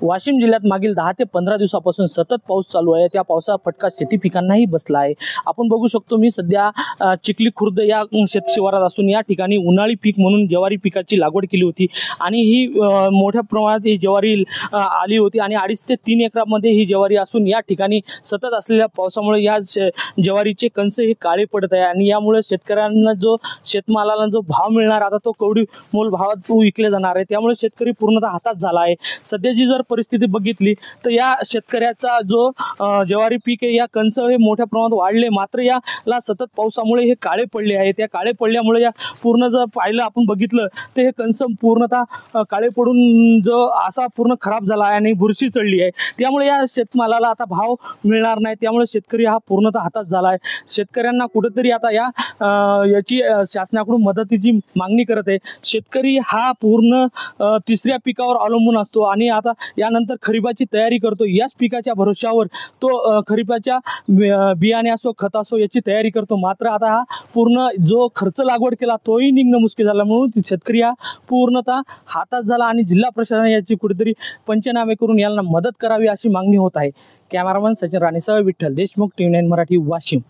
वाशिम जिल्ह्यात मागील 10 ते 15 दिवसापासून सतत पाऊस चालू आहे। त्या पावसाचा फटका शेती पिकांनाही बसला आहे। आपण बघू शकतो मी सध्या चिखली खुर्द या शेतशिवारात असून या ठिकाणी उन्हाळी पीक म्हणून ज्वारी पिकाची लागवड केली होती आणि ही मोठ्या प्रमाणात ही ज्वारी आली होती आणि 2.5 ते 3 एकरामध्ये ही ज्वारी असून या ठिकाणी सतत असलेल्या पावसामुळे या ज्वारीचे कणस हे काळे पडत आहे आणि यामुळे शेतकऱ्यांना जो शेतमालाला जो भाव मिळणार आता तो कवडी मोल भावात विकले जाणार आहे। त्यामुळे शेतकरी पूर्णतः हातात झाला आहे। सध्याची जर परिस्थिती बघितली तर या शेतकऱ्याचा जो ज्वारी पीक आहे या कणस हे मोठ्या प्रमाणात वाढले, मात्र याला सतत पावसामुळे हे काळे पडले आहे। त्या काळे पडल्यामुळे या पूर्ण जर पाहिलं आपण बघितलं तर हे कणस पूर्णतः काळे पडून जो असा पूर्ण खराब झाला आहे आणि बुरशी चढली आहे। त्यामुळे या शेतमालाला आता भाव मिळणार नाही। त्यामुळे शेतकरी हा पूर्णतः हातात झाला आहे। शेतकऱ्यांना कुठेतरी आता याची शासनाकडून मदतीची मागणी करत आहे। शेतकरी हा पूर्ण तिसऱ्या पिकावर अवलंबून असतो आणि आता यानंतर खरीपाची तयारी करतो। याच पिकाच्या भरोश्यावर तो खरीपाच्या बियाणे असो खत असो याची तयारी करतो। मात्र आता हा पूर्ण जो खर्च लागवड केला तोही निघणं मुश्किल झाला, म्हणून शेतकरी हा पूर्णतः हातात झाला आणि जिल्हा प्रशासनाने याची कुठेतरी पंचनामे करून यांना मदत करावी अशी मागणी होत आहे। कॅमेरामन सचिन राणेसह विठ्ठल देशमुख, TV9 मराठी, वाशिम।